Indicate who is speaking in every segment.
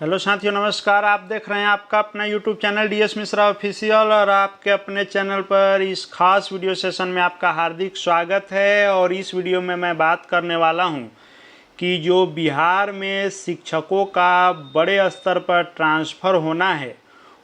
Speaker 1: Hello साथियों, नमस्कार। आप देख रहे हैं आपका अपना YouTube channel DS Mishra official और आपके अपने चैनल पर इस खास वीडियो सेशन में आपका हार्दिक स्वागत है। और इस वीडियो में मैं बात करने वाला हूं कि जो बिहार में शिक्षकों का बड़े स्तर पर ट्रांसफ़र होना है,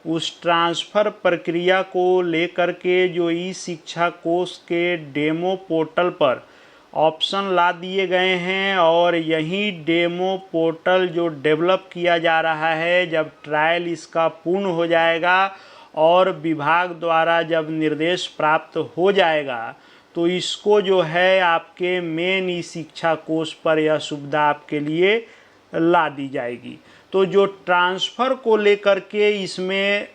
Speaker 1: उस ट्रांसफ़र प्रक्रिया को लेकर के जो ई शिक्षा कोष के डेमो पोर्टल पर ऑप्शन ला दिए गए हैं। और यही डेमो पोर्टल जो डेवलप किया जा रहा है, जब ट्रायल इसका पूर्ण हो जाएगा और विभाग द्वारा जब निर्देश प्राप्त हो जाएगा तो इसको जो है आपके मेन ई शिक्षा कोष पर यह सुविधा आपके लिए ला दी जाएगी। तो जो ट्रांसफ़र को लेकर के इसमें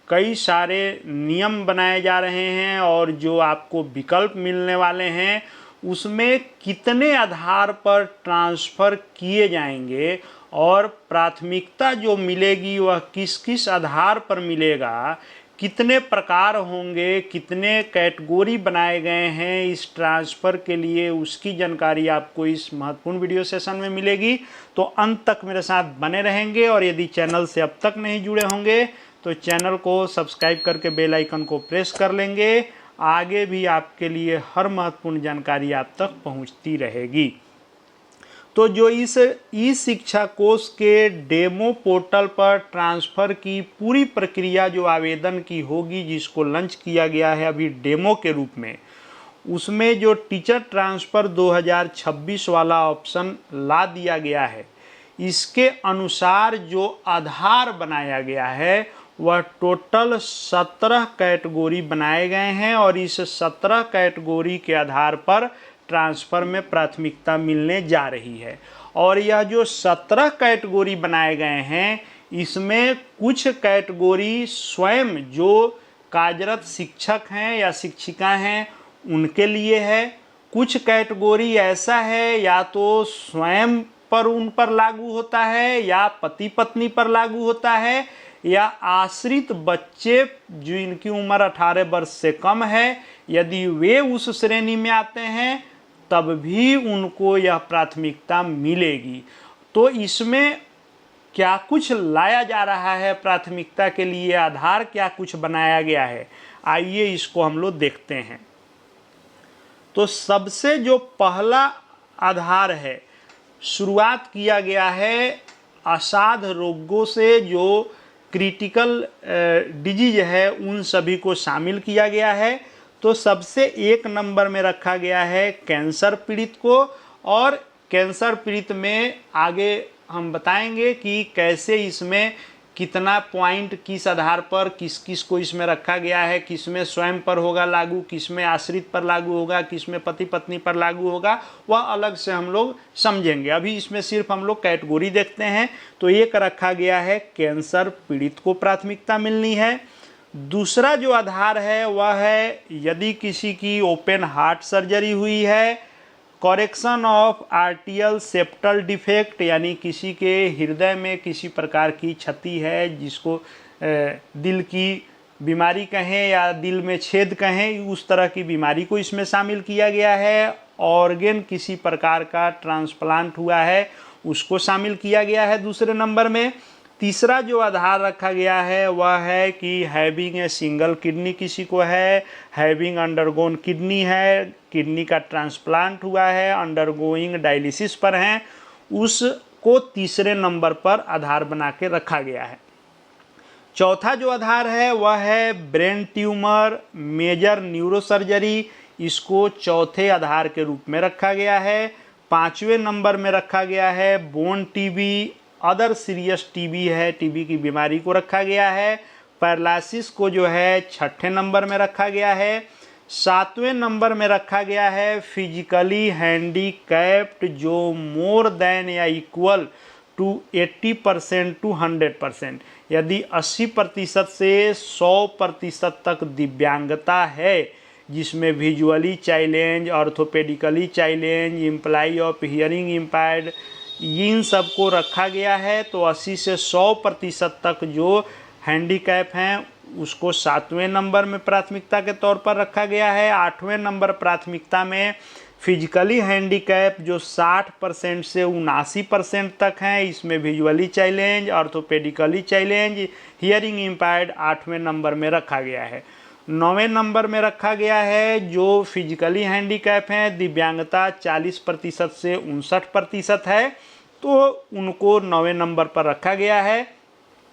Speaker 1: कई सारे नियम बनाए जा रहे हैं और जो आपको विकल्प मिलने वाले हैं उसमें कितने आधार पर ट्रांसफ़र किए जाएंगे और प्राथमिकता जो मिलेगी वह किस किस आधार पर मिलेगा, कितने प्रकार होंगे, कितने कैटेगरी बनाए गए हैं इस ट्रांसफ़र के लिए, उसकी जानकारी आपको इस महत्वपूर्ण वीडियो सेशन में मिलेगी। तो अंत तक मेरे साथ बने रहेंगे और यदि चैनल से अब तक नहीं जुड़े होंगे तो चैनल को सब्सक्राइब करके बेल आइकन को प्रेस कर लेंगे। आगे भी आपके लिए हर महत्वपूर्ण जानकारी आप तक पहुंचती रहेगी। तो जो इस ई शिक्षा कोष के डेमो पोर्टल पर ट्रांसफ़र की पूरी प्रक्रिया जो आवेदन की होगी, जिसको लॉन्च किया गया है अभी डेमो के रूप में, उसमें जो टीचर ट्रांसफ़र 2026 वाला ऑप्शन ला दिया गया है, इसके अनुसार जो आधार बनाया गया है वह टोटल 17 कैटेगरी बनाए गए हैं और इस 17 कैटेगरी के आधार पर ट्रांसफ़र में प्राथमिकता मिलने जा रही है। और यह जो 17 कैटेगरी बनाए गए हैं, इसमें कुछ कैटेगरी स्वयं जो कार्यरत शिक्षक हैं या शिक्षिका हैं उनके लिए है, कुछ कैटेगरी ऐसा है या तो स्वयं पर उन पर लागू होता है या पति पत्नी पर लागू होता है या आश्रित बच्चे जिनकी उम्र 18 वर्ष से कम है, यदि वे उस श्रेणी में आते हैं तब भी उनको यह प्राथमिकता मिलेगी। तो इसमें क्या कुछ लाया जा रहा है, प्राथमिकता के लिए आधार क्या कुछ बनाया गया है, आइए इसको हम लोग देखते हैं। तो सबसे जो पहला आधार है, शुरुआत किया गया है असाध्य रोगों से, जो क्रिटिकल डिजीज है उन सभी को शामिल किया गया है। तो सबसे एक नंबर में रखा गया है कैंसर पीड़ित को। और कैंसर पीड़ित में आगे हम बताएंगे कि कैसे इसमें कितना पॉइंट किस आधार पर किस किस को इसमें रखा गया है, किस में स्वयं पर होगा लागू, किस में आश्रित पर लागू होगा, किस में पति पत्नी पर लागू होगा, वह अलग से हम लोग समझेंगे। अभी इसमें सिर्फ हम लोग कैटेगरी देखते हैं। तो एक रखा गया है कैंसर पीड़ित को प्राथमिकता मिलनी है। दूसरा जो आधार है वह है यदि किसी की ओपन हार्ट सर्जरी हुई है, करेक्शन ऑफ आर्टियल सेप्टल डिफेक्ट, यानी किसी के हृदय में किसी प्रकार की क्षति है, जिसको दिल की बीमारी कहें या दिल में छेद कहें, उस तरह की बीमारी को इसमें शामिल किया गया है। ऑर्गन किसी प्रकार का ट्रांसप्लांट हुआ है, उसको शामिल किया गया है दूसरे नंबर में। तीसरा जो आधार रखा गया है वह है कि हैविंग ए सिंगल किडनी किसी को है, हैविंग अंडरगोन किडनी है, किडनी का ट्रांसप्लांट हुआ है, अंडरगोइंग डायलिसिस पर हैं, उसको तीसरे नंबर पर आधार बना के रखा गया है। चौथा जो आधार है वह है ब्रेन ट्यूमर मेजर न्यूरोसर्जरी, इसको चौथे आधार के रूप में रखा गया है। पाँचवें नंबर में रखा गया है bone TB, other serious TB है, टीबी की बीमारी को रखा गया है। पैरालिसिस को जो है छठे नंबर में रखा गया है। सातवें नंबर में रखा गया है फिजिकली हैंडीकैप्ड जो मोर देन या इक्वल टू 80% टू 100%, यदि 80% से 100% तक दिव्यांगता है, जिसमें visually challenge, orthopedically challenge, imply of hearing impaired, इन सब को रखा गया है। तो 80 से 100% तक जो हैंडीकैप हैं उसको 7वें नंबर में प्राथमिकता के तौर पर रखा गया है। 8वें नंबर प्राथमिकता में फिजिकली हैंडीकैप जो 60% से 79% तक हैं, इसमें visually challenge, orthopedically challenge, hearing impaired 8वें नंबर में रखा गया है। 9वें नंबर में रखा गया है जो फिजिकली हैंडीकैप हैं, दिव्यांगता 40% से 59% है, तो उनको 9वें नंबर पर रखा गया है।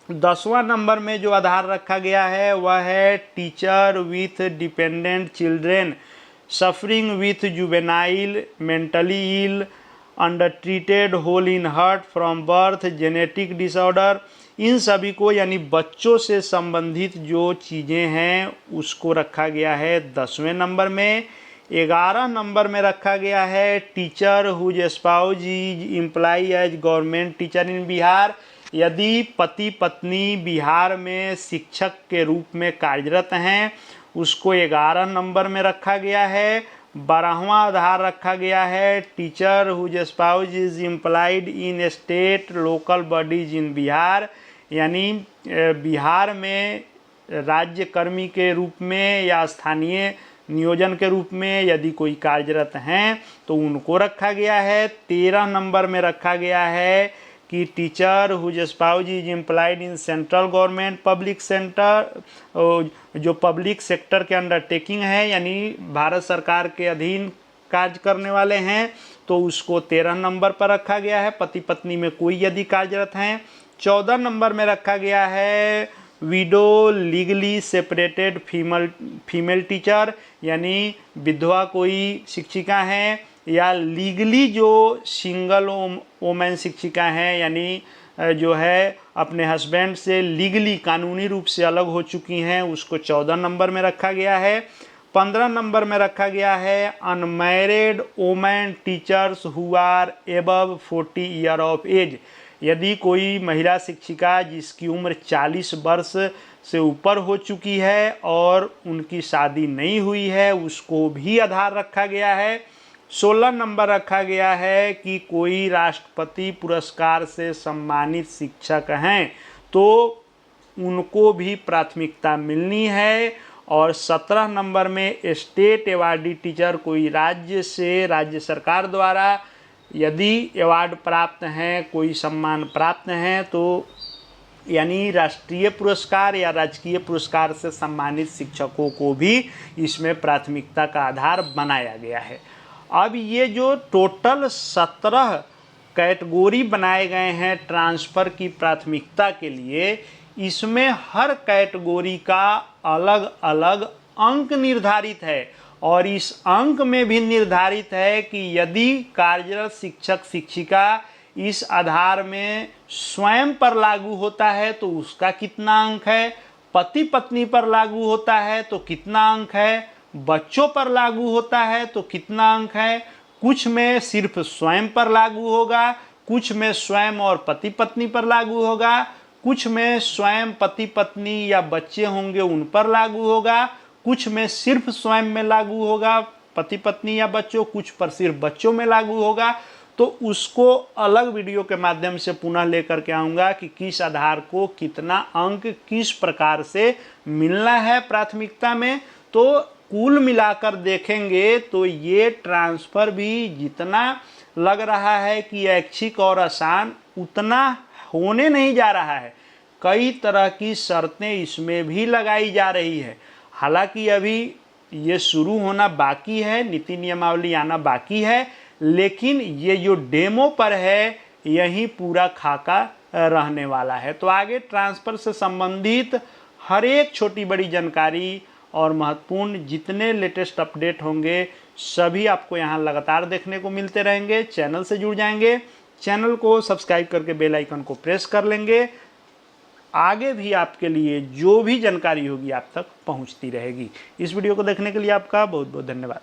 Speaker 1: 10वां नंबर में जो आधार रखा गया है वह है teacher with dependent children suffering with juvenile mentally ill under treated hole in heart from birth genetic disorder. इन सभी को यानी बच्चों से संबंधित जो चीज़ें हैं उसको रखा गया है 10वें नंबर में। 11 नंबर में रखा गया है teacher whose spouse is employ as government teacher in Bihar. यदि पति पत्नी बिहार में शिक्षक के रूप में कार्यरत हैं उसको 11 नंबर में रखा गया है। 12वां आधार रखा गया है teacher whose spouse is employed in state local bodies in Bihar, यानी बिहार में राज्य कर्मी के रूप में या स्थानीय नियोजन के रूप में यदि कोई कार्यरत हैं तो उनको रखा गया है। 13 नंबर में रखा गया है कि teacher whose spouse is employed in central government public center, जो पब्लिक सेक्टर के अंडरटेकिंग है यानी भारत सरकार के अधीन कार्य करने वाले हैं, तो उसको 13 नंबर पर रखा गया है। पति पत्नी में कोई यदि कार्यरत हैं। 14 नंबर में रखा गया है window legally separated female teacher, यानी विधवा कोई शिक्षिका हैं या लीगली जो सिंगल वोमेन शिक्षिका हैं, यानी जो है अपने हस्बैंड से लीगली कानूनी रूप से अलग हो चुकी हैं, उसको 14 नंबर में रखा गया है। 15 नंबर में रखा गया है unmarried women teachers who are above 40 year of age. यदि कोई महिला शिक्षिका जिसकी उम्र 40 वर्ष से ऊपर हो चुकी है और उनकी शादी नहीं हुई है उसको भी आधार रखा गया है। 16 नंबर रखा गया है कि कोई राष्ट्रपति पुरस्कार से सम्मानित शिक्षक हैं तो उनको भी प्राथमिकता मिलनी है। और 17 नंबर में स्टेट अवार्डी टीचर, कोई राज्य से राज्य सरकार द्वारा यदि अवार्ड प्राप्त हैं, कोई सम्मान प्राप्त हैं, तो यानी राष्ट्रीय पुरस्कार या राजकीय पुरस्कार से सम्मानित शिक्षकों को भी इसमें प्राथमिकता का आधार बनाया गया है। अब ये जो टोटल 17 कैटेगरी बनाए गए हैं ट्रांसफ़र की प्राथमिकता के लिए, इसमें हर कैटेगरी का अलग अलग अंक निर्धारित है और इस अंक में भी निर्धारित है कि यदि कार्यरत शिक्षक शिक्षिका इस आधार में स्वयं पर लागू होता है तो उसका कितना अंक है, पति पत्नी पर लागू होता है तो कितना अंक है, बच्चों पर लागू होता है तो कितना अंक है। कुछ में सिर्फ स्वयं पर लागू होगा, कुछ में स्वयं और पति पत्नी पर लागू होगा, कुछ में स्वयं पति पत्नी या बच्चे होंगे उन पर लागू होगा, कुछ में सिर्फ स्वयं में लागू होगा पति पत्नी या बच्चों, कुछ पर सिर्फ बच्चों में लागू होगा। तो उसको अलग वीडियो के माध्यम से पुनः लेकर के आऊँगा कि किस आधार को कितना अंक किस प्रकार से मिलना है प्राथमिकता में। तो कुल मिलाकर देखेंगे तो ये ट्रांसफ़र भी जितना लग रहा है कि ऐच्छिक और आसान उतना होने नहीं जा रहा है। कई तरह की शर्तें इसमें भी लगाई जा रही है। हालांकि अभी ये शुरू होना बाकी है, नीति नियमावली आना बाकी है, लेकिन ये जो डेमो पर है यही पूरा खाका रहने वाला है। तो आगे ट्रांसफ़र से संबंधित हर एक छोटी बड़ी जानकारी और महत्वपूर्ण जितने लेटेस्ट अपडेट होंगे सभी आपको यहाँ लगातार देखने को मिलते रहेंगे। चैनल से जुड़ जाएंगे, चैनल को सब्सक्राइब करके बेल आइकन को प्रेस कर लेंगे। आगे भी आपके लिए जो भी जानकारी होगी आप तक पहुँचती रहेगी। इस वीडियो को देखने के लिए आपका बहुत बहुत धन्यवाद।